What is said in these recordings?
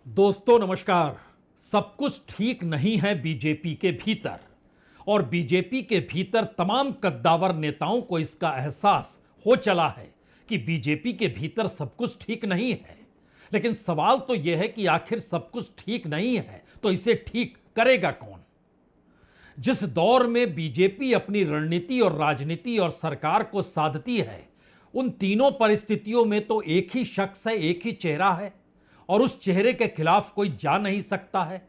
दोस्तों नमस्कार। सब कुछ ठीक नहीं है बीजेपी के भीतर और बीजेपी के भीतर तमाम कद्दावर नेताओं को इसका एहसास हो चला है कि बीजेपी के भीतर सब कुछ ठीक नहीं है। लेकिन सवाल तो यह है कि आखिर सब कुछ ठीक नहीं है तो इसे ठीक करेगा कौन? जिस दौर में बीजेपी अपनी रणनीति और राजनीति और सरकार को साधती है, उन तीनों परिस्थितियों में तो एक ही शख्स है, एक ही चेहरा है और उस चेहरे के खिलाफ कोई जा नहीं सकता है।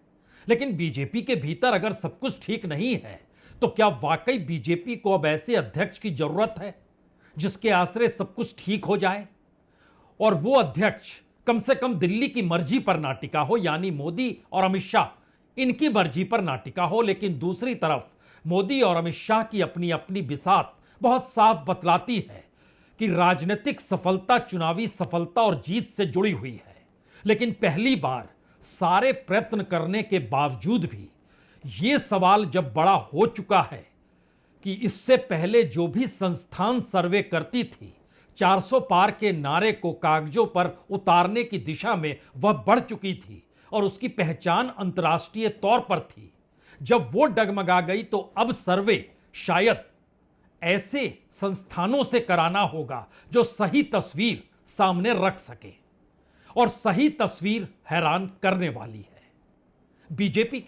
लेकिन बीजेपी के भीतर अगर सब कुछ ठीक नहीं है तो क्या वाकई बीजेपी को अब ऐसे अध्यक्ष की जरूरत है जिसके आश्रय सब कुछ ठीक हो जाए? और वो अध्यक्ष कम से कम दिल्ली की मर्जी पर ना टिका हो, यानी मोदी और अमित शाह इनकी मर्जी पर ना टिका हो। लेकिन दूसरी तरफ मोदी और अमित शाह की अपनी अपनी बिसात बहुत साफ बतलाती है कि राजनीतिक सफलता चुनावी सफलता और जीत से जुड़ी हुई है। लेकिन पहली बार सारे प्रयत्न करने के बावजूद भी यह सवाल जब बड़ा हो चुका है कि इससे पहले जो भी संस्थान सर्वे करती थी 400 पार के नारे को कागजों पर उतारने की दिशा में वह बढ़ चुकी थी और उसकी पहचान अंतर्राष्ट्रीय तौर पर थी, जब वो डगमगा गई तो अब सर्वे शायद ऐसे संस्थानों से कराना होगा जो सही तस्वीर सामने रख सके। और सही तस्वीर हैरान करने वाली है बीजेपी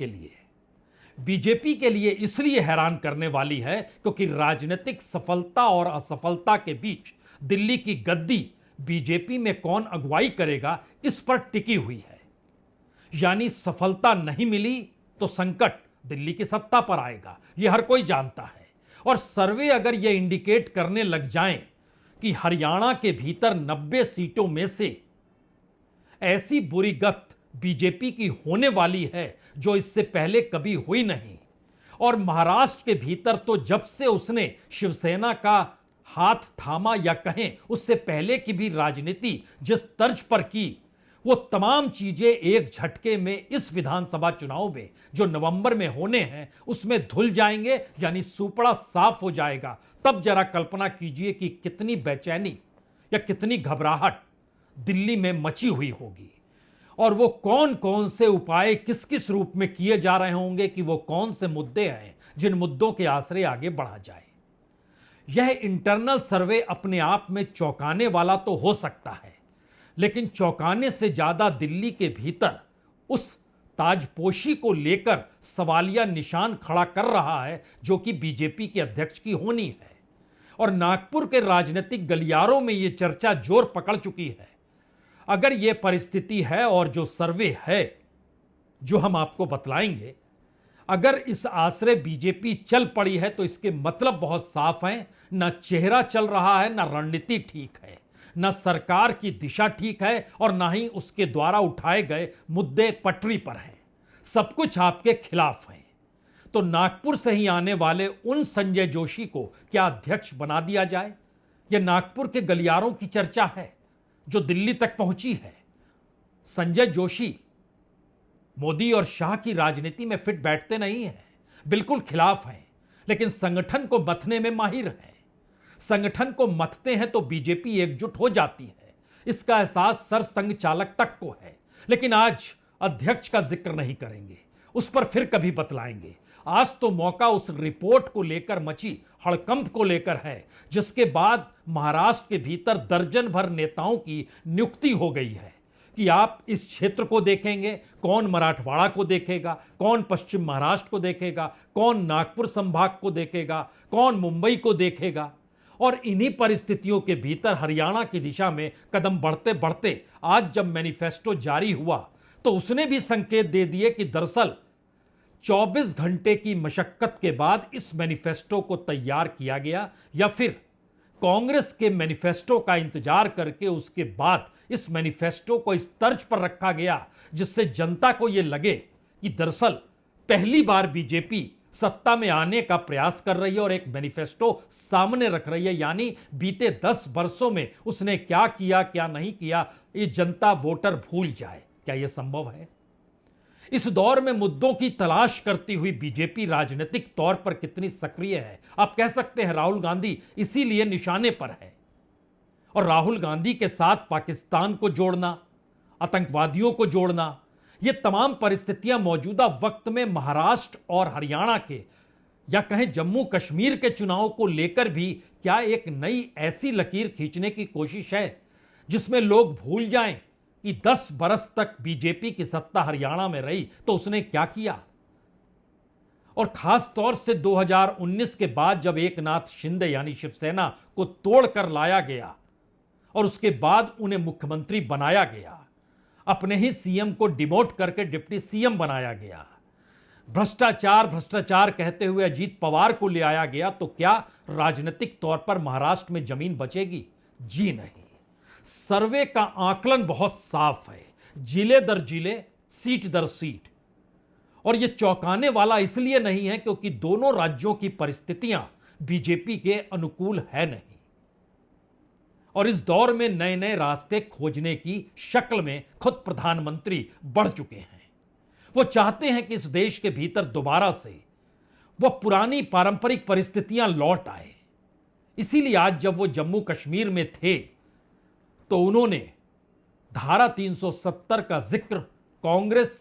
के लिए इसलिए हैरान करने वाली है क्योंकि राजनीतिक सफलता और असफलता के बीच दिल्ली की गद्दी बीजेपी में कौन अगुवाई करेगा इस पर टिकी हुई है। यानी सफलता नहीं मिली तो संकट दिल्ली की सत्ता पर आएगा, यह हर कोई जानता है। और सर्वे अगर यह इंडिकेट करने लग जाएं कि हरियाणा के भीतर 90 सीटों में से ऐसी बुरी गत बीजेपी की होने वाली है जो इससे पहले कभी हुई नहीं, और महाराष्ट्र के भीतर तो जब से उसने शिवसेना का हाथ थामा या कहें उससे पहले की भी राजनीति जिस तर्ज पर की, वो तमाम चीजें एक झटके में इस विधानसभा चुनाव में जो नवंबर में होने हैं उसमें धुल जाएंगे, यानी सुपड़ा साफ हो जाएगा। तब जरा कल्पना कीजिए कि कितनी बेचैनी या कितनी घबराहट दिल्ली में मची हुई होगी और वो कौन कौन से उपाय किस किस रूप में किए जा रहे होंगे कि वो कौन से मुद्दे हैं जिन मुद्दों के आश्रय आगे बढ़ा जाए। यह इंटरनल सर्वे अपने आप में चौंकाने वाला तो हो सकता है, लेकिन चौंकाने से ज्यादा दिल्ली के भीतर उस ताजपोशी को लेकर सवालिया निशान खड़ा कर रहा है जो कि बीजेपी के अध्यक्ष की होनी है। और नागपुर के राजनीतिक गलियारों में यह चर्चा जोर पकड़ चुकी है। अगर यह परिस्थिति है और जो सर्वे है जो हम आपको बतलाएंगे, अगर इस आश्रय बीजेपी चल पड़ी है तो इसके मतलब बहुत साफ हैं। ना चेहरा चल रहा है, ना रणनीति ठीक है, ना सरकार की दिशा ठीक है और ना ही उसके द्वारा उठाए गए मुद्दे पटरी पर हैं। सब कुछ आपके खिलाफ है। तो नागपुर से ही आने वाले उन संजय जोशी को क्या अध्यक्ष बना दिया जाए? यह नागपुर के गलियारों की चर्चा है जो दिल्ली तक पहुंची है। संजय जोशी मोदी और शाह की राजनीति में फिट बैठते नहीं हैं, बिल्कुल खिलाफ हैं, लेकिन संगठन को मथने में माहिर हैं। संगठन को मथते हैं तो बीजेपी एकजुट हो जाती है, इसका एहसास सरसंघ चालक तक को है। लेकिन आज अध्यक्ष का जिक्र नहीं करेंगे, उस पर फिर कभी बतलाएंगे। आज तो मौका उस रिपोर्ट को लेकर मची हड़कंप को लेकर है जिसके बाद महाराष्ट्र के भीतर दर्जन भर नेताओं की नियुक्ति हो गई है कि आप इस क्षेत्र को देखेंगे, कौन मराठवाड़ा को देखेगा, कौन पश्चिम महाराष्ट्र को देखेगा, कौन नागपुर संभाग को देखेगा, कौन मुंबई को देखेगा। और इन्हीं परिस्थितियों के भीतर हरियाणा की दिशा में कदम बढ़ते बढ़ते आज जब मैनिफेस्टो जारी हुआ तो उसने भी संकेत दे दिए कि दरअसल 24 घंटे की मशक्कत के बाद इस मैनिफेस्टो को तैयार किया गया, या फिर कांग्रेस के मैनिफेस्टो का इंतजार करके उसके बाद इस मैनिफेस्टो को इस तर्ज पर रखा गया जिससे जनता को यह लगे कि दरअसल पहली बार बीजेपी सत्ता में आने का प्रयास कर रही है और एक मैनिफेस्टो सामने रख रही है। यानी बीते 10 वर्षों में उसने क्या किया क्या नहीं किया ये जनता वोटर भूल जाए। क्या यह संभव है? इस दौर में मुद्दों की तलाश करती हुई बीजेपी राजनीतिक तौर पर कितनी सक्रिय है? आप कह सकते हैं राहुल गांधी इसीलिए निशाने पर है। और राहुल गांधी के साथ पाकिस्तान को जोड़ना, आतंकवादियों को जोड़ना, ये तमाम परिस्थितियां मौजूदा वक्त में महाराष्ट्र और हरियाणा के या कहें जम्मू कश्मीर के चुनाव को लेकर भी क्या एक नई ऐसी लकीर खींचने की कोशिश है जिसमें लोग भूल जाएं कि 10 बरस तक बीजेपी की सत्ता हरियाणा में रही तो उसने क्या किया, और खास तौर से 2019 के बाद जब एकनाथ शिंदे यानी शिवसेना को तोड़कर लाया गया और उसके बाद उन्हें मुख्यमंत्री बनाया गया, अपने ही सीएम को डिमोट करके डिप्टी सीएम बनाया गया, भ्रष्टाचार भ्रष्टाचार कहते हुए अजीत पवार को ले आया गया, तो क्या राजनीतिक तौर पर महाराष्ट्र में जमीन बचेगी? जी नहीं। सर्वे का आकलन बहुत साफ है, जिले दर जिले, सीट दर सीट। और यह चौंकाने वाला इसलिए नहीं है क्योंकि दोनों राज्यों की परिस्थितियां बीजेपी के अनुकूल है नहीं, और इस दौर में नए नए रास्ते खोजने की शक्ल में खुद प्रधानमंत्री बढ़ चुके हैं। वो चाहते हैं कि इस देश के भीतर दोबारा से वह पुरानी पारंपरिक परिस्थितियां लौट आए। इसीलिए आज जब वो जम्मू कश्मीर में थे तो उन्होंने धारा 370 का जिक्र कांग्रेस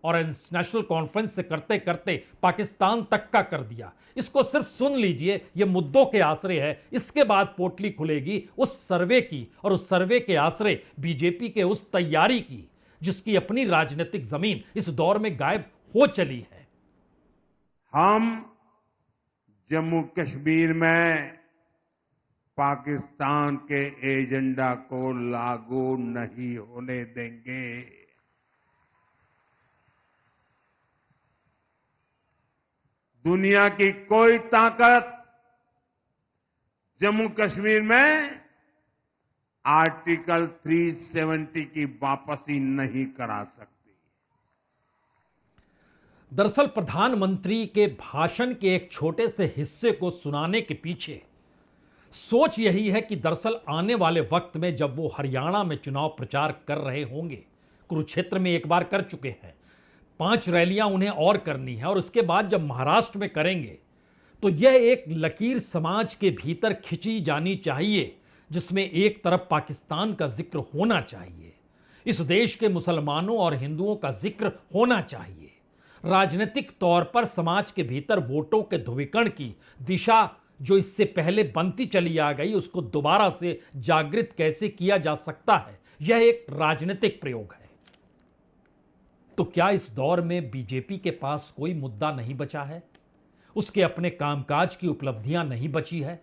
और नेशनल कॉन्फ्रेंस से करते करते पाकिस्तान तक का कर दिया। इसको सिर्फ सुन लीजिए, यह मुद्दों के आश्रय है। इसके बाद पोटली खुलेगी उस सर्वे की, और उस सर्वे के आश्रय बीजेपी के उस तैयारी की जिसकी अपनी राजनीतिक जमीन इस दौर में गायब हो चली है। हम जम्मू कश्मीर में पाकिस्तान के एजेंडा को लागू नहीं होने देंगे। दुनिया की कोई ताकत जम्मू कश्मीर में आर्टिकल 370 की वापसी नहीं करा सकती। दरअसल प्रधानमंत्री के भाषण के एक छोटे से हिस्से को सुनाने के पीछे सोच यही है कि दरअसल आने वाले वक्त में जब वो हरियाणा में चुनाव प्रचार कर रहे होंगे, कुरुक्षेत्र में एक बार कर चुके हैं, 5 रैलियां उन्हें और करनी है, और उसके बाद जब महाराष्ट्र में करेंगे तो यह एक लकीर समाज के भीतर खिंची जानी चाहिए जिसमें एक तरफ पाकिस्तान का जिक्र होना चाहिए, इस देश के मुसलमानों और हिंदुओं का जिक्र होना चाहिए। राजनीतिक तौर पर समाज के भीतर वोटों के ध्रुवीकरण की दिशा जो इससे पहले बनती चली आ गई, उसको दोबारा से जागृत कैसे किया जा सकता है, यह एक राजनीतिक प्रयोग है। तो क्या इस दौर में बीजेपी के पास कोई मुद्दा नहीं बचा है? उसके अपने कामकाज की उपलब्धियां नहीं बची है?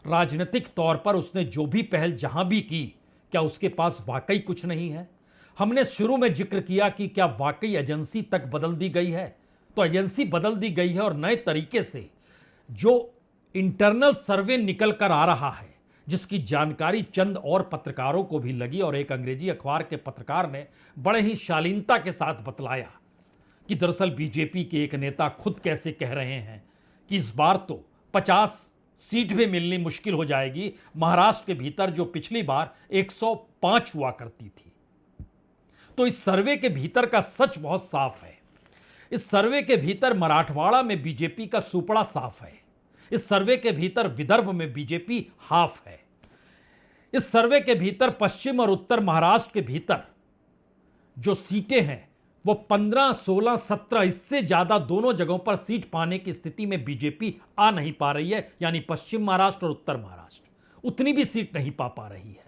राजनीतिक तौर पर उसने जो भी पहल जहां भी की, क्या उसके पास वाकई कुछ नहीं है? हमने शुरू में जिक्र किया कि क्या वाकई एजेंसी तक बदल दी गई है, तो एजेंसी बदल दी गई है, और नए तरीके से जो इंटरनल सर्वे निकल कर आ रहा है जिसकी जानकारी चंद और पत्रकारों को भी लगी, और एक अंग्रेजी अखबार के पत्रकार ने बड़े ही शालीनता के साथ बतलाया कि दरअसल बीजेपी के एक नेता खुद कैसे कह रहे हैं कि इस बार तो 50 सीट भी मिलनी मुश्किल हो जाएगी महाराष्ट्र के भीतर, जो पिछली बार 105 हुआ करती थी। तो इस सर्वे के भीतर का सच बहुत साफ है। इस सर्वे के भीतर मराठवाड़ा में बीजेपी का सुपड़ा साफ है। इस सर्वे के भीतर विदर्भ में बीजेपी हाफ है। इस सर्वे के भीतर पश्चिम और उत्तर महाराष्ट्र के भीतर जो सीटें हैं वो 15, 16, 17, इससे ज्यादा दोनों जगहों पर सीट पाने की स्थिति में बीजेपी आ नहीं पा रही है। यानी पश्चिम महाराष्ट्र और उत्तर महाराष्ट्र उतनी भी सीट नहीं पा रही है।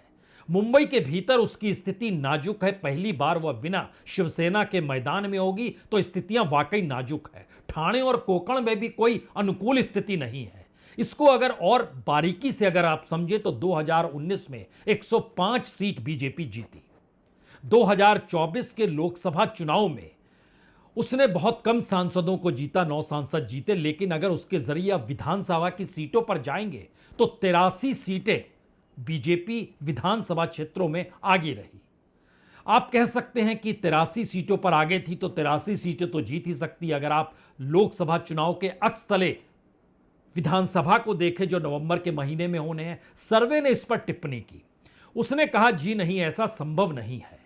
मुंबई के भीतर उसकी स्थिति नाजुक है। पहली बार वह बिना शिवसेना के मैदान में होगी तो स्थितियां वाकई नाजुक है। ठाणे और कोंकण में भी कोई अनुकूल स्थिति नहीं है। इसको अगर और बारीकी से अगर आप समझे तो 2019 में 105 सीट बीजेपी जीती। 2024 के लोकसभा चुनाव में उसने बहुत कम सांसदों को जीता, 9 सांसद जीते, लेकिन अगर उसके जरिए आप विधानसभा की सीटों पर जाएंगे तो 83 सीटें बीजेपी विधानसभा क्षेत्रों में आगे रही। आप कह सकते हैं कि 83 सीटों पर आगे थी तो 83 सीटें तो जीत ही सकती। अगर आप लोकसभा चुनाव के अक्स तले विधानसभा को देखें जो नवंबर के महीने में होने हैं, सर्वे ने इस पर टिप्पणी की। उसने कहा जी नहीं, ऐसा संभव नहीं है,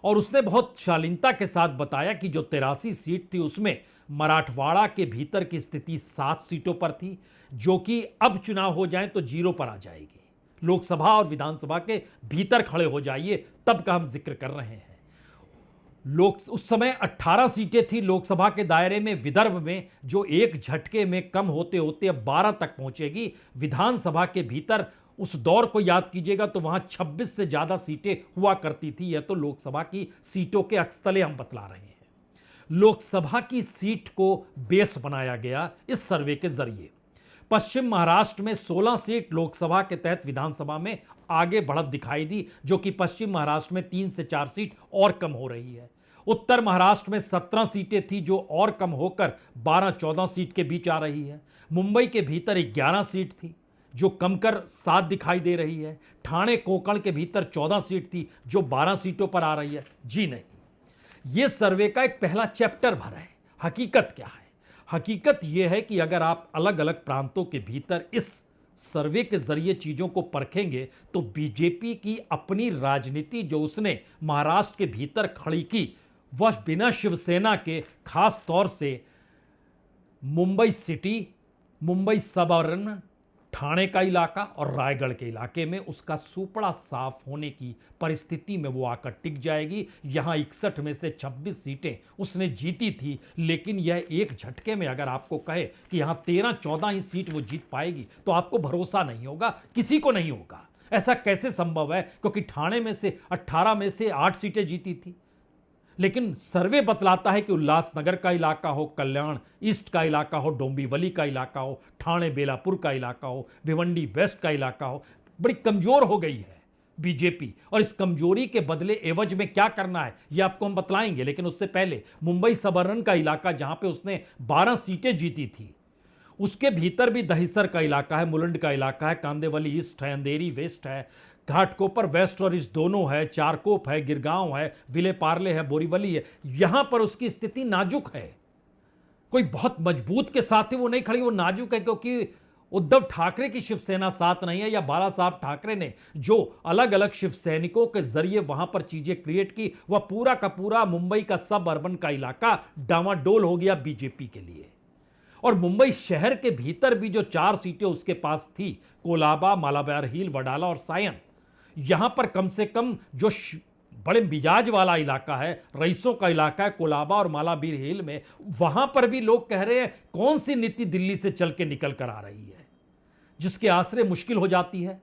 और उसने बहुत शालीनता के साथ बताया कि जो 83 सीट थी उसमें मराठवाड़ा के भीतर की स्थिति 7 सीटों पर थी, जो कि अब चुनाव हो जाए तो 0 पर आ जाएगी। लोकसभा और विधानसभा के भीतर खड़े हो जाइए, तब का हम जिक्र कर रहे हैं। लोक उस समय 18 सीटें थी लोकसभा के दायरे में। विदर्भ में जो एक झटके में कम होते होते अब 12 तक पहुंचेगी। विधानसभा के भीतर उस दौर को याद कीजिएगा तो वहां 26 से ज्यादा सीटें हुआ करती थी। यह तो लोकसभा की सीटों के अक्सतले हम बतला रहे हैं। लोकसभा की सीट को बेस बनाया गया इस सर्वे के जरिए। पश्चिम महाराष्ट्र में 16 सीट लोकसभा के तहत विधानसभा में आगे बढ़त दिखाई दी, जो कि पश्चिम महाराष्ट्र में 3 से 4 सीट और कम हो रही है। उत्तर महाराष्ट्र में 17 सीटें थी जो और कम होकर 12-14 सीट के बीच आ रही है। मुंबई के भीतर 11 सीट थी जो कम कर 7 दिखाई दे रही है। ठाणे कोंकण के भीतर 14 सीट थी जो 12 सीटों पर आ रही है। जी नहीं, यह सर्वे का एक पहला चैप्टर भर है। हकीकत क्या है? हकीकत यह है कि अगर आप अलग अलग प्रांतों के भीतर इस सर्वे के जरिए चीजों को परखेंगे तो बीजेपी की अपनी राजनीति जो उसने महाराष्ट्र के भीतर खड़ी की, वह बिना शिवसेना के, खास तौर से मुंबई सिटी, मुंबई सबअर्बन, ठाणे का इलाका और रायगढ़ के इलाके में उसका सुपड़ा साफ होने की परिस्थिति में वो आकर टिक जाएगी। यहां 61 में से 26 सीटें उसने जीती थी, लेकिन यह एक झटके में अगर आपको कहे कि यहां 13-14 ही सीट वो जीत पाएगी तो आपको भरोसा नहीं होगा, किसी को नहीं होगा। ऐसा कैसे संभव है? क्योंकि ठाणे में से 18 में से 8 सीटें जीती थी। लेकिन सर्वे बतलाता है कि उल्लासनगर का इलाका हो, कल्याण ईस्ट का इलाका हो, डोंबिवली का इलाका हो, ठाणे बेलापुर का इलाका हो, भिवंडी वेस्ट का इलाका हो, बड़ी कमजोर हो गई है बीजेपी। और इस कमजोरी के बदले एवज में क्या करना है यह आपको हम बतलाएंगे। लेकिन उससे पहले मुंबई सबअर्बन का इलाका, जहां पे उसने 12 सीटें जीती थी, उसके भीतर भी दहिसर का इलाका है, मुलुंड का इलाका है, कांदेवली ईस्ट है, अंधेरी वेस्ट है, घाटकोपर वेस्ट और ईस्ट दोनों है, चारकोप है, गिरगांव है, विले पार्ले है, बोरीवली है। यहां पर उसकी स्थिति नाजुक है। कोई बहुत मजबूत के साथ ही वो नहीं खड़ी, वो नाजुक है क्योंकि उद्धव ठाकरे की शिवसेना साथ नहीं है, या बाला साहब ठाकरे ने जो अलग अलग शिव सैनिकों के जरिए वहां पर चीजें क्रिएट की, वह पूरा का पूरा मुंबई का सब अर्बन का इलाका डामाडोल हो गया बीजेपी के लिए। और मुंबई शहर के भीतर भी जो 4 सीटें उसके पास थी, कोलाबा, मालाबार हिल, वडाला और सायन, यहां पर कम से कम जो बड़े मिजाज वाला इलाका है, रईसों का इलाका है, कोलाबा और मालाबीर हिल में, वहां पर भी लोग कह रहे हैं कौन सी नीति दिल्ली से चल के निकल कर आ रही है जिसके आसरे मुश्किल हो जाती है।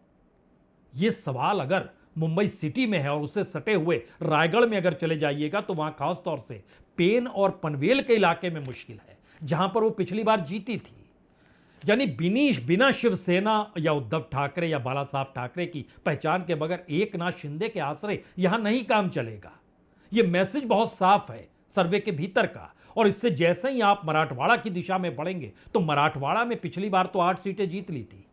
यह सवाल अगर मुंबई सिटी में है और उससे सटे हुए रायगढ़ में अगर चले जाइएगा तो वहां खास तौर से पेन और पनवेल के इलाके में मुश्किल है, जहां पर वो पिछली बार जीती थी। यानी बिना शिवसेना या उद्धव ठाकरे या बाला साहब ठाकरे की पहचान के बगैर एकनाथ शिंदे के आसरे यहां नहीं काम चलेगा। यह मैसेज बहुत साफ है सर्वे के भीतर का। और इससे जैसे ही आप मराठवाड़ा की दिशा में बढ़ेंगे तो मराठवाड़ा में पिछली बार तो 8 सीटें जीत ली थी,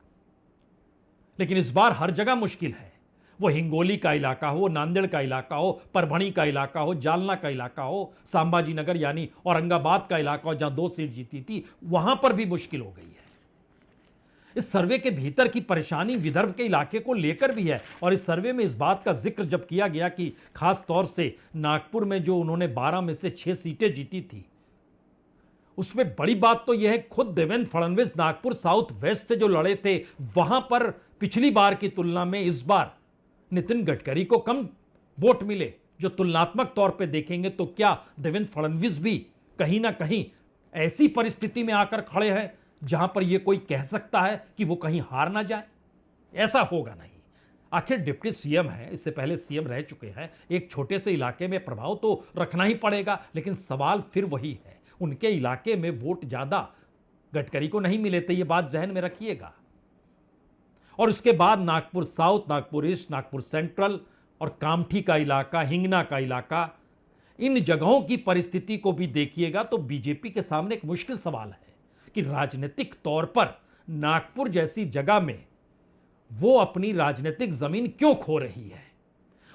लेकिन इस बार हर जगह मुश्किल है। वो हिंगोली का इलाका हो, नांदेड़ का इलाका हो, परभणी का इलाका हो, जालना का इलाका हो, संभाजी नगर यानी औरंगाबाद का इलाका हो जहां 2 सीट जीती थी, वहां पर भी मुश्किल हो गई है। इस सर्वे के भीतर की परेशानी विदर्भ के इलाके को लेकर भी है। और इस सर्वे में इस बात का जिक्र जब किया गया कि खास तौर से नागपुर में जो उन्होंने 12 में से 6 सीटें जीती थी, उसमें बड़ी बात तो यह है खुद देवेंद्र फडणवीस नागपुर साउथ वेस्ट से जो लड़े थे, वहां पर पिछली बार की तुलना में इस बार नितिन गडकरी को कम वोट मिले। जो तुलनात्मक तौर पे देखेंगे तो क्या देवेंद्र फडणवीस भी कहीं ना कहीं ऐसी परिस्थिति में आकर खड़े हैं जहां पर यह कोई कह सकता है कि वो कहीं हार ना जाए? ऐसा होगा नहीं। आखिर डिप्टी सीएम है, इससे पहले सीएम रह चुके हैं, एक छोटे से इलाके में प्रभाव तो रखना ही पड़ेगा। लेकिन सवाल फिर वही है, उनके इलाके में वोट ज्यादा गडकरी को नहीं मिले थे, यह बात जहन में रखिएगा। और उसके बाद Nagpur south, Nagpur east, Nagpur central और कामठी का इलाका, हिंगना का इलाका, इन जगहों की परिस्थिति को भी देखिएगा तो बीजेपी के सामने एक मुश्किल सवाल है कि राजनीतिक तौर पर नागपुर जैसी जगह में वो अपनी राजनीतिक जमीन क्यों खो रही है।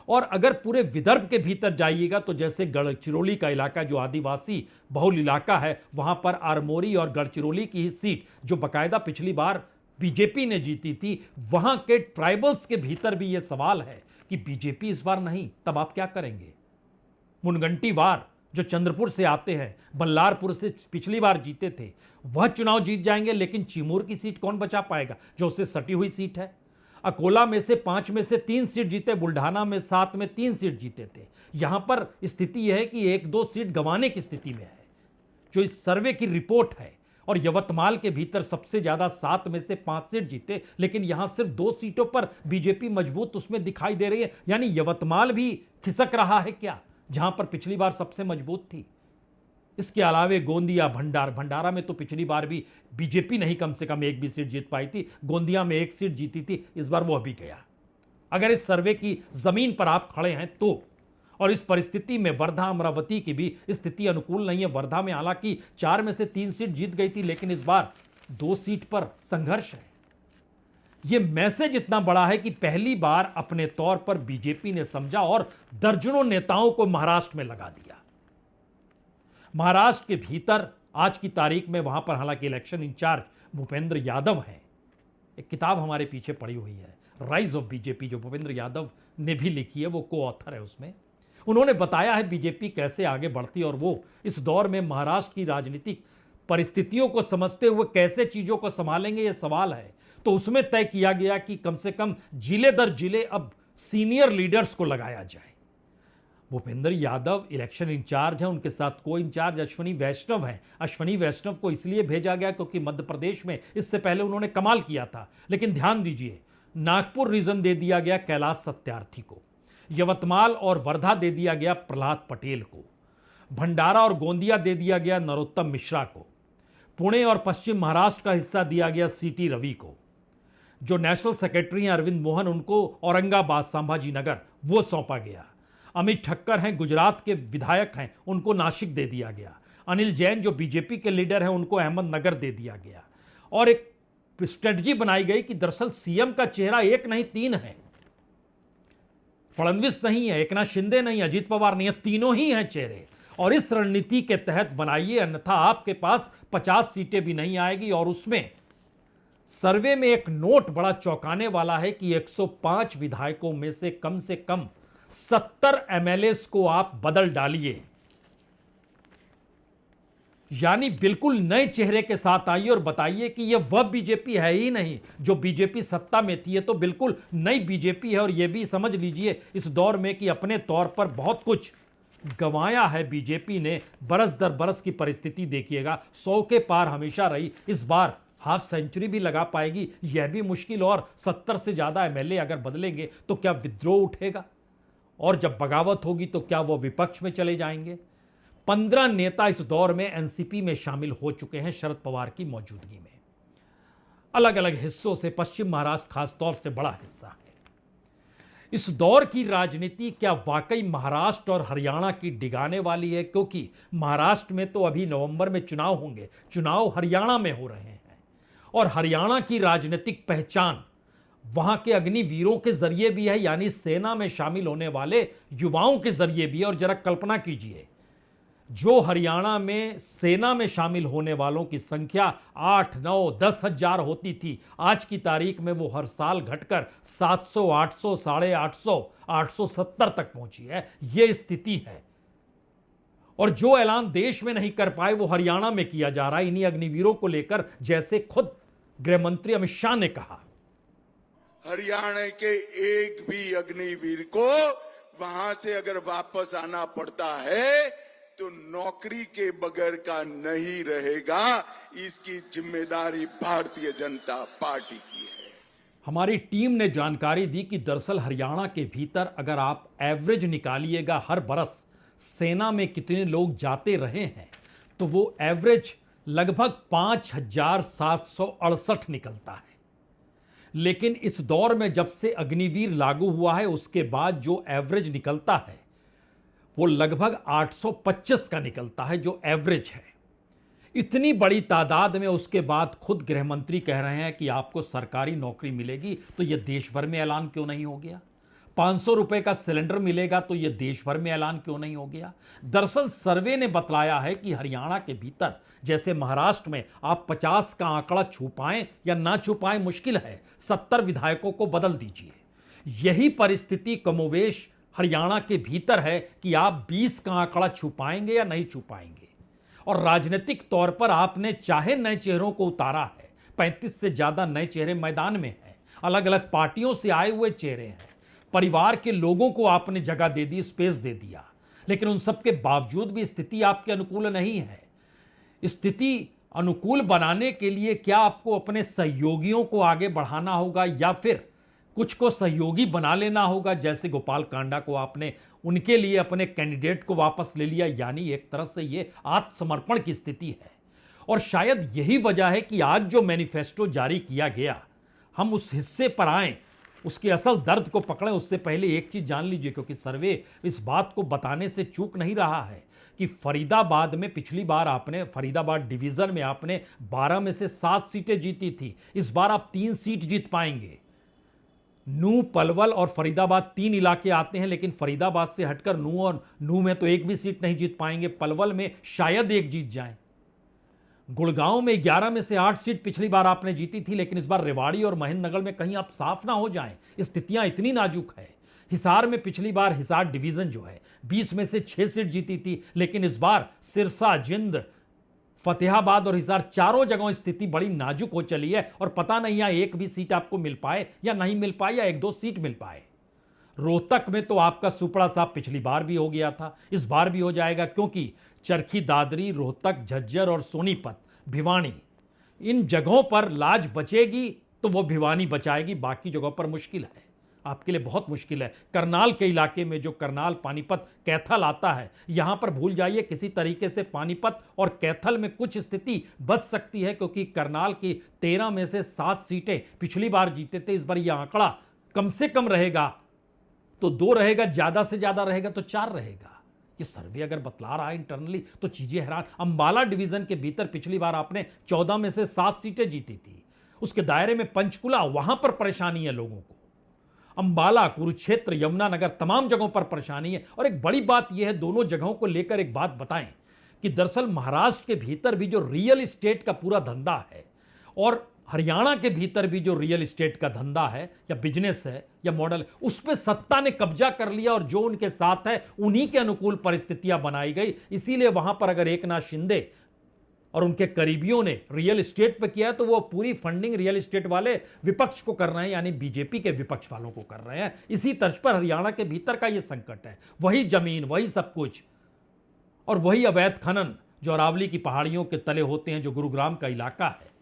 और अगर पूरे विदर्भ के भीतर जाइएगा तो जैसे गढ़चिरौली का इलाका जो आदिवासी बहुल इलाका है, वहां पर आरमोरी और गढ़चिरौली की ही सीट जो बाकायदा पिछली बार बीजेपी ने जीती थी, वहां के ट्राइबल्स के भीतर भी यह सवाल है कि बीजेपी इस बार नहीं, तब आप क्या करेंगे? मुनगंटीवार जो चंद्रपुर से आते हैं, बल्लारपुर से पिछली बार जीते थे, वह चुनाव जीत जाएंगे, लेकिन चिमूर की सीट कौन बचा पाएगा जो उससे सटी हुई सीट है? अकोला में से 5 में से 3 सीट जीते, बुल्ढाना में 7 में 3 सीट जीते थे। यहां पर स्थिति यह है कि 1-2 सीट गंवाने की स्थिति में है, जो इस सर्वे की रिपोर्ट है। और यवतमाल के भीतर सबसे ज्यादा 7 में से 5 सीट जीते, लेकिन यहां सिर्फ 2 सीटों पर बीजेपी मजबूत उसमें दिखाई दे रही है। यानी यवतमाल भी खिसक रहा है क्या, जहां पर पिछली बार सबसे मजबूत थी। इसके अलावे गोंदिया, भंडारा में तो पिछली बार भी बीजेपी नहीं कम से कम एक भी सीट जीत पाई थी। गोंदिया में 1 सीट जीती थी, इस बार वो अभी गया। अगर इस सर्वे की जमीन पर आप खड़े हैं तो, और इस परिस्थिति में वर्धा, अमरावती की भी स्थिति अनुकूल नहीं है। वर्धा में हालांकि 4 में से 3 सीट जीत गई थी, लेकिन इस बार 2 सीट पर संघर्ष है। यह मैसेज इतना बड़ा है कि पहली बार अपने तौर पर बीजेपी ने समझा और दर्जनों नेताओं को महाराष्ट्र में लगा दिया। महाराष्ट्र के भीतर आज की तारीख में वहां पर हालांकि इलेक्शन इंचार्ज भूपेंद्र यादव हैं। एक किताब हमारे पीछे पड़ी हुई है, राइज ऑफ बीजेपी, जो भूपेंद्र यादव ने भी लिखी है, वो को ऑथर है उसमें। उन्होंने बताया है बीजेपी कैसे आगे बढ़ती और वो इस दौर में महाराष्ट्र की राजनीतिक परिस्थितियों को समझते हुए कैसे चीजों को संभालेंगे, ये सवाल है। तो उसमें तय किया गया कि कम से कम जिले दर जिले अब सीनियर लीडर्स को लगाया जाए। भूपेंद्र यादव इलेक्शन इंचार्ज हैं, उनके साथ को इंचार्ज अश्वनी वैष्णव हैं। अश्वनी वैष्णव को इसलिए भेजा गया क्योंकि मध्य प्रदेश में इससे पहले उन्होंने कमाल किया था। लेकिन ध्यान दीजिए, नागपुर रीजन दे दिया गया कैलाश सत्यार्थी को, यवतमाल और वर्धा दे दिया गया प्रहलाद पटेल को, भंडारा और गोंदिया दे दिया गया नरोत्तम मिश्रा को, पुणे और पश्चिम महाराष्ट्र का हिस्सा दिया गया सीटी रवि को, जो नेशनल सेक्रेटरी हैं अरविंद मोहन, उनको औरंगाबाद, संभाजी नगर वो सौंपा गया। अमित ठक्कर हैं, गुजरात के विधायक हैं, उनको नासिक दे दिया गया। अनिल जैन जो बीजेपी के लीडर हैं, उनको अहमदनगर दे दिया गया। और एक स्ट्रेटजी बनाई गई कि दरअसल सीएम का चेहरा एक नहीं 3 है, फडणवीस नहीं है, एकनाथ शिंदे नहीं, अजीत पवार नहीं है, तीनों ही हैं चेहरे। और इस रणनीति के तहत बनाइए, अन्यथा आपके पास 50 सीटें भी नहीं आएगी। और उसमें सर्वे में एक नोट बड़ा चौंकाने वाला है कि 105 विधायकों में से कम 70 एमएलएस को आप बदल डालिए, यानी बिल्कुल नए चेहरे के साथ आइए और बताइए कि यह वह बीजेपी है ही नहीं जो बीजेपी सत्ता में थी। ये तो बिल्कुल नई बीजेपी है। और यह भी समझ लीजिए इस दौर में कि अपने तौर पर बहुत कुछ गंवाया है बीजेपी ने। बरस दर बरस की परिस्थिति देखिएगा, 100 के पार हमेशा रही। इस बार हाफ सेंचुरी भी लगा पाएगी, यह भी मुश्किल। और 70 से ज्यादा एमएलए अगर बदलेंगे तो क्या विद्रोह उठेगा, और जब बगावत होगी तो क्या वो विपक्ष में चले जाएंगे। 15 नेता इस दौर में एनसीपी में शामिल हो चुके हैं शरद पवार की मौजूदगी में। अलग अलग हिस्सों से, पश्चिम महाराष्ट्र खासतौर से बड़ा हिस्सा है। इस दौर की राजनीति क्या वाकई महाराष्ट्र और हरियाणा की डिगाने वाली है? क्योंकि महाराष्ट्र में तो अभी नवंबर में चुनाव होंगे, चुनाव हरियाणा में हो रहे हैं। और हरियाणा की राजनीतिक पहचान वहां के अग्निवीरों के जरिए भी है, यानी सेना में शामिल होने वाले युवाओं के जरिए भी है। और जरा कल्पना कीजिए, जो हरियाणा में सेना में शामिल होने वालों की संख्या 8, 9, 10 हजार होती थी, आज की तारीख में वो हर साल घटकर 700, 800, 850, 870 तक पहुंची है। ये स्थिति है। और जो ऐलान देश में नहीं कर पाए वो हरियाणा में किया जा रहा है इन्हीं अग्निवीरों को लेकर, जैसे खुद गृह मंत्री अमित शाह ने कहा, हरियाणा के एक भी अग्निवीर को वहां से अगर वापस आना पड़ता है तो नौकरी के बगैर का नहीं रहेगा। इसकी जिम्मेदारी भारतीय जनता पार्टी की है। हमारी टीम ने जानकारी दी कि दरअसल हरियाणा के भीतर अगर आप एवरेज निकालिएगा हर बरस सेना में कितने लोग जाते रहे हैं, तो वो एवरेज लगभग 5768 निकलता है। लेकिन इस दौर में जब से अग्निवीर लागू हुआ है उसके बाद जो एवरेज निकलता है वो लगभग 825 का निकलता है, जो एवरेज है। इतनी बड़ी तादाद में उसके बाद खुद गृह मंत्री कह रहे हैं कि आपको सरकारी नौकरी मिलेगी, तो यह देश भर में ऐलान क्यों नहीं हो गया? 500 रुपए का सिलेंडर मिलेगा तो यह देश भर में ऐलान क्यों नहीं हो गया? दरअसल सर्वे ने बतलाया है कि हरियाणा के भीतर जैसे महाराष्ट्र में आप 50 का आंकड़ा छू पाएं या ना छू पाएं मुश्किल है, 70 विधायकों को बदल दीजिए। यही परिस्थिति कमोवेश हरियाणा के भीतर है कि आप 20 का आंकड़ा छू पाएंगे या नहीं छू पाएंगे। और राजनीतिक तौर पर आपने चाहे नए चेहरों को उतारा है, 35 से ज्यादा नए चेहरे मैदान में हैं, अलग अलग पार्टियों से आए हुए चेहरे हैं, परिवार के लोगों को आपने जगह दे दी, स्पेस दे दिया, लेकिन उन सब के बावजूद भी स्थिति आपके अनुकूल नहीं है। स्थिति अनुकूल बनाने के लिए क्या आपको अपने सहयोगियों को आगे बढ़ाना होगा या फिर कुछ को सहयोगी बना लेना होगा, जैसे गोपाल कांडा को आपने उनके लिए अपने कैंडिडेट को वापस ले लिया। यानी एक तरह से यह आत्मसमर्पण की स्थिति है। और शायद यही वजह है कि आज जो मैनिफेस्टो जारी किया गया, हम उस हिस्से पर आए, उसके असल दर्द को पकड़ें उससे पहले एक चीज जान लीजिए, क्योंकि सर्वे इस बात को बताने से चूक नहीं रहा है कि फरीदाबाद में पिछली बार आपने, फरीदाबाद डिवीजन में आपने 12 में से 7 सीटें जीती थी। इस बार आप 3 सीट जीत पाएंगे। नू, पलवल और फरीदाबाद 3 इलाके आते हैं, लेकिन फरीदाबाद से हटकर नू में तो एक भी सीट नहीं जीत पाएंगे। पलवल में शायद एक जीत जाएं। गुड़गांव में 11 में से 8 सीट पिछली बार आपने जीती थी, लेकिन इस बार रेवाड़ी और महेंद्रनगर में कहीं आप साफ ना हो जाएं। स्थितियां इतनी नाजुक है। हिसार में पिछली बार हिसार डिवीजन जो है 20 में से 6 सीट जीती थी, लेकिन इस बार सिरसा, जिंद, फतेहाबाद और हिसार चारों जगहों स्थिति बड़ी नाजुक हो चली है और पता नहीं यहां एक भी सीट आपको मिल पाए या नहीं मिल पाए या 1-2 सीट मिल पाए। रोहतक में तो आपका सुपड़ा साहब पिछली बार भी हो गया था, इस बार भी हो जाएगा, क्योंकि चरखी दादरी, रोहतक, झज्जर और सोनीपत, भिवानी, इन जगहों पर लाज बचेगी तो वो भिवानी बचाएगी, बाकी जगहों पर मुश्किल है, आपके लिए बहुत मुश्किल है। करनाल के इलाके में जो करनाल, पानीपत, कैथल आता है, यहां पर भूल जाइए, किसी तरीके से पानीपत और कैथल में कुछ स्थिति बच सकती है, क्योंकि करनाल की 13 में से 7 सीटें पिछली बार जीते थे। इस बार यह आंकड़ा कम से कम रहेगा तो 2 रहेगा, ज्यादा से ज्यादा रहेगा तो 4 रहेगा। ये सर्वे अगर बतला रहा है इंटरनली तो चीजें हैरान। अंबाला डिवीजन के भीतर पिछली बार आपने 14 में से 7 सीटें जीती थी, उसके दायरे में पंचकुला, वहां पर परेशानी है लोगों को। अंबाला, कुरुक्षेत्र, यमुनानगर, तमाम जगहों पर परेशानी है। और एक बड़ी बात यह है, दोनों जगहों को लेकर एक बात बताएं कि दरअसल महाराष्ट्र के भीतर भी जो रियल एस्टेट का पूरा धंधा है और हरियाणा के भीतर भी जो रियल एस्टेट का धंधा है या बिजनेस है या मॉडल है, उस पर सत्ता ने कब्जा कर लिया और जो उनके साथ है उन्हीं के अनुकूल परिस्थितियां बनाई गई। इसीलिए वहां पर अगर एकनाथ शिंदे और उनके करीबियों ने रियल एस्टेट पे किया है तो वो पूरी फंडिंग रियल एस्टेट वाले विपक्ष को कर रहे हैं, यानी बीजेपी के विपक्ष वालों को कर रहे हैं। इसी तर्ज पर हरियाणा के भीतर का ये संकट है, वही जमीन, वही सब कुछ और वही अवैध खनन जो अरावली की पहाड़ियों के तले होते हैं, जो गुरुग्राम का इलाका है।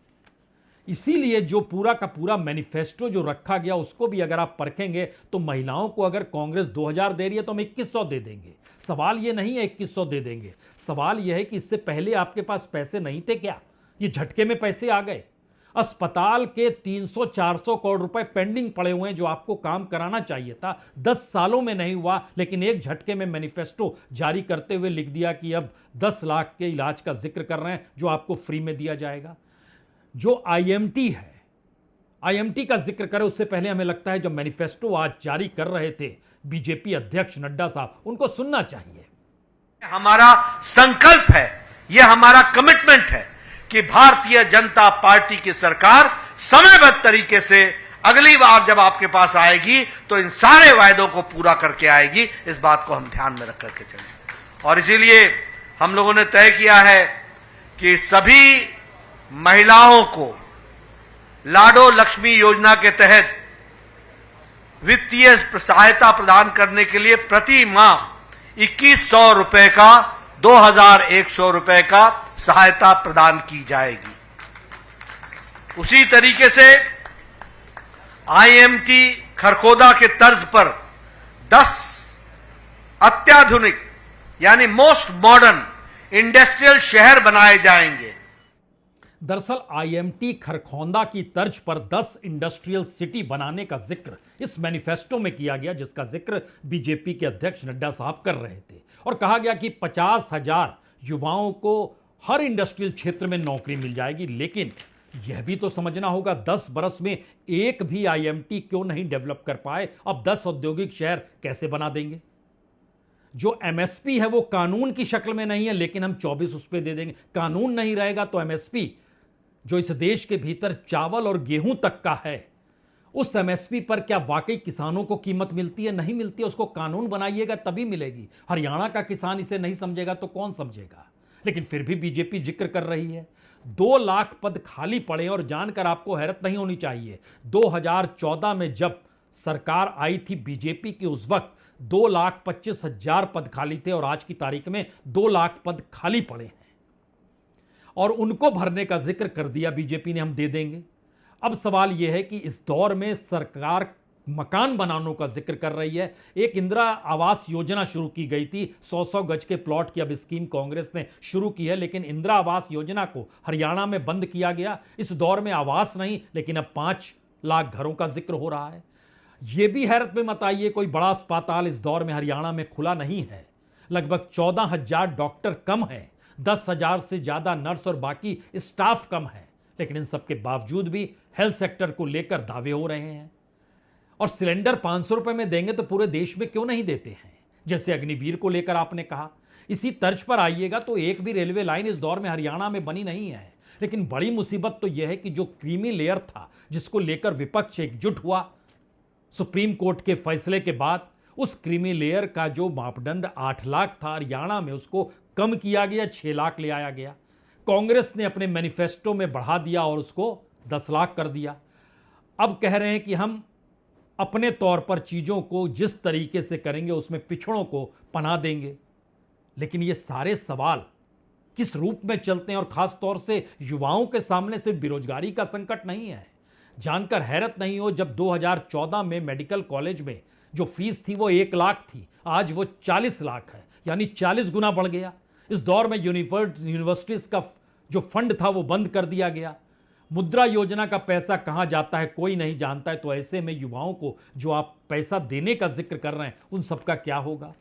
इसीलिए जो पूरा का पूरा मैनिफेस्टो जो रखा गया उसको भी अगर आप परखेंगे तो महिलाओं को अगर कांग्रेस 2000 दे रही है तो हम 2100 दे देंगे। सवाल ये नहीं है 2100 दे देंगे, सवाल यह है कि इससे पहले आपके पास पैसे नहीं थे क्या? ये झटके में पैसे आ गए। अस्पताल के 300-400 करोड़ रुपए पेंडिंग पड़े हुए हैं जो आपको काम कराना चाहिए था, 10 सालों में नहीं हुआ, लेकिन एक झटके में मैनिफेस्टो जारी करते हुए लिख दिया कि अब 10 लाख के इलाज का जिक्र कर रहे हैं जो आपको फ्री में दिया जाएगा। जो आईएमटी है, आईएमटी का जिक्र करें उससे पहले हमें लगता है जो मैनिफेस्टो आज जारी कर रहे थे बीजेपी अध्यक्ष नड्डा साहब, उनको सुनना चाहिए। हमारा संकल्प है, यह हमारा कमिटमेंट है कि भारतीय जनता पार्टी की सरकार समयबद्ध तरीके से अगली बार जब आपके पास आएगी तो इन सारे वायदों को पूरा करके आएगी। इस बात को हम ध्यान में रख करके चलें और इसीलिए हम लोगों ने तय किया है कि सभी महिलाओं को लाडो लक्ष्मी योजना के तहत वित्तीय सहायता प्रदान करने के लिए प्रति माह 2100 रुपए का 2100 रुपए का सहायता प्रदान की जाएगी। उसी तरीके से आईएमटी खरखोदा के तर्ज पर 10 अत्याधुनिक यानी मोस्ट मॉडर्न इंडस्ट्रियल शहर बनाए जाएंगे। दरअसल आईएमटी खरखौंदा की तर्ज पर 10 इंडस्ट्रियल सिटी बनाने का जिक्र इस मैनिफेस्टो में किया गया, जिसका जिक्र बीजेपी के अध्यक्ष नड्डा साहब कर रहे थे। और कहा गया कि 50,000 युवाओं को हर इंडस्ट्रियल क्षेत्र में नौकरी मिल जाएगी। लेकिन यह भी तो समझना होगा 10 बरस में एक भी आईएमटी क्यों नहीं डेवलप कर पाए? अब 10 औद्योगिक शहर कैसे बना देंगे? जो एमएसपी है वो कानून की शक्ल में नहीं है, लेकिन हम 24 उस पर दे देंगे। कानून नहीं रहेगा तो एमएसपी जो इस देश के भीतर चावल और गेहूं तक का है, उस एमएसपी पर क्या वाकई किसानों को कीमत मिलती है? नहीं मिलती है। उसको कानून बनाइएगा तभी मिलेगी। हरियाणा का किसान इसे नहीं समझेगा तो कौन समझेगा? लेकिन फिर भी बीजेपी जिक्र कर रही है। 2 लाख पद खाली पड़े और जानकर आपको हैरत नहीं होनी चाहिए 2014 में जब सरकार आई थी बीजेपी की उस वक्त 2,25,000 पद खाली थे और आज की तारीख में 2 लाख पद खाली पड़े हैं और उनको भरने का जिक्र कर दिया बीजेपी ने, हम दे देंगे। अब सवाल यह है कि इस दौर में सरकार मकान बनाने का जिक्र कर रही है। एक इंदिरा आवास योजना शुरू की गई थी 100-100 गज के प्लॉट की, अब स्कीम कांग्रेस ने शुरू की है, लेकिन इंदिरा आवास योजना को हरियाणा में बंद किया गया। इस दौर में आवास नहीं, लेकिन अब 5 लाख घरों का जिक्र हो रहा है। यह भी हैरत में मत आइए, कोई बड़ा अस्पताल इस दौर में हरियाणा में खुला नहीं है। लगभग 14,000 डॉक्टर कम है, 10,000 से ज्यादा नर्स और बाकी स्टाफ कम है, लेकिन इन सबके बावजूद भी हेल्थ सेक्टर को लेकर दावे हो रहे हैं। और सिलेंडर 500 रुपए में देंगे तो पूरे देश में क्यों नहीं देते हैं, जैसे अग्निवीर को लेकर आपने कहा। इसी तर्ज पर आइएगा तो एक भी रेलवे लाइन इस दौर में हरियाणा में बनी नहीं है। लेकिन बड़ी मुसीबत तो यह है कि जो क्रीमी लेयर था, जिसको लेकर विपक्ष एकजुट हुआ सुप्रीम कोर्ट के फैसले के बाद, उस क्रीमी लेयर का जो मापदंड 8 लाख था हरियाणा में उसको कम किया गया, 6 लाख ले आया गया। कांग्रेस ने अपने मैनिफेस्टो में बढ़ा दिया और उसको 10 लाख कर दिया। अब कह रहे हैं कि हम अपने तौर पर चीजों को जिस तरीके से करेंगे उसमें पिछड़ों को पनाह देंगे। लेकिन ये सारे सवाल किस रूप में चलते हैं, और खास तौर से युवाओं के सामने सिर्फ बेरोजगारी का संकट नहीं है। जानकर हैरत नहीं हो, जब 2014 में मेडिकल कॉलेज में जो फीस थी वो 1 लाख थी, आज वो 40 लाख है, यानी 40 गुना बढ़ गया। इस दौर में यूनिवर्सिटीज का जो फंड था वो बंद कर दिया गया। मुद्रा योजना का पैसा कहां जाता है कोई नहीं जानता है। तो ऐसे में युवाओं को जो आप पैसा देने का जिक्र कर रहे हैं उन सबका क्या होगा।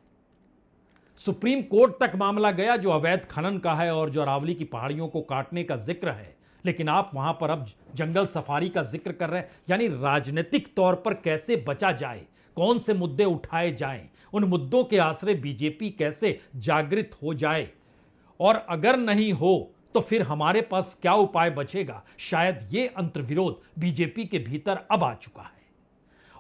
सुप्रीम कोर्ट तक मामला गया जो अवैध खनन का है और जो अरावली की पहाड़ियों को काटने का जिक्र है, लेकिन आप वहां पर अब जंगल सफारी का जिक्र कर रहे हैं। यानी राजनीतिक तौर पर कैसे बचा जाए, कौन से मुद्दे उठाए जाएं, उन मुद्दों के आश्रय बीजेपी कैसे जागृत हो जाए, और अगर नहीं हो तो फिर हमारे पास क्या उपाय बचेगा। शायद ये अंतर्विरोध बीजेपी के भीतर अब आ चुका है,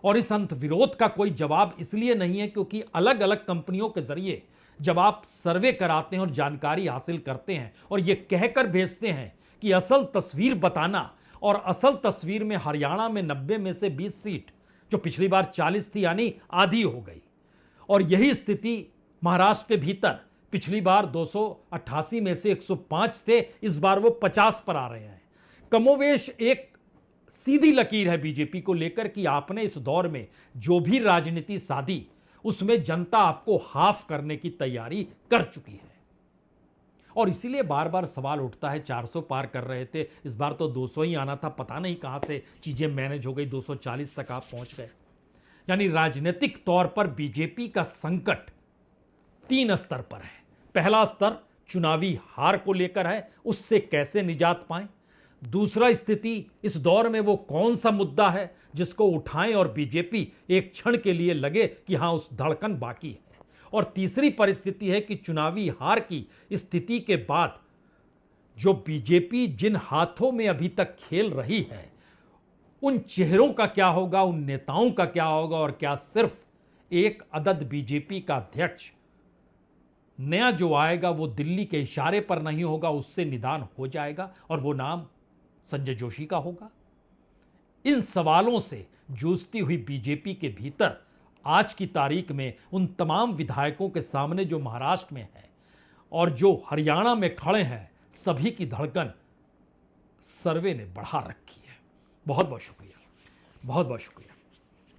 और इस अंतर्विरोध का कोई जवाब इसलिए नहीं है क्योंकि अलग अलग कंपनियों के जरिए जब आप सर्वे कराते हैं और जानकारी हासिल करते हैं और ये कहकर भेजते हैं कि असल तस्वीर बताना, और असल तस्वीर में हरियाणा में 90 में से 20 सीट जो पिछली बार 40 थी यानी आधी हो गई, और यही स्थिति महाराष्ट्र के भीतर पिछली बार 288 में से 105 थे, इस बार वो 50 पर आ रहे हैं। कमोवेश एक सीधी लकीर है बीजेपी को लेकर कि आपने इस दौर में जो भी राजनीति साधी उसमें जनता आपको हाफ करने की तैयारी कर चुकी है। और इसीलिए बार बार सवाल उठता है, 400 पार कर रहे थे, इस बार तो 200 ही आना था, पता नहीं कहां से चीजें मैनेज हो गई, 240 तक आप पहुंच गए। यानी राजनीतिक तौर पर बीजेपी का संकट 3 स्तर पर है। पहला स्तर चुनावी हार को लेकर है, उससे कैसे निजात पाएं। दूसरा स्थिति इस दौर में वो कौन सा मुद्दा है जिसको उठाएं और बीजेपी एक क्षण के लिए लगे कि हां उस धड़कन बाकी है। और तीसरी परिस्थिति है कि चुनावी हार की स्थिति के बाद जो बीजेपी जिन हाथों में अभी तक खेल रही है उन चेहरों का क्या होगा, उन नेताओं का क्या होगा, और क्या सिर्फ एक अदद बीजेपी का अध्यक्ष नया जो आएगा वो दिल्ली के इशारे पर नहीं होगा, उससे निदान हो जाएगा और वो नाम संजय जोशी का होगा। इन सवालों से जूझती हुई बीजेपी के भीतर आज की तारीख में उन तमाम विधायकों के सामने जो महाराष्ट्र में है और जो हरियाणा में खड़े हैं, सभी की धड़कन सर्वे ने बढ़ा रखी है। बहुत बहुत शुक्रिया, बहुत बहुत शुक्रिया।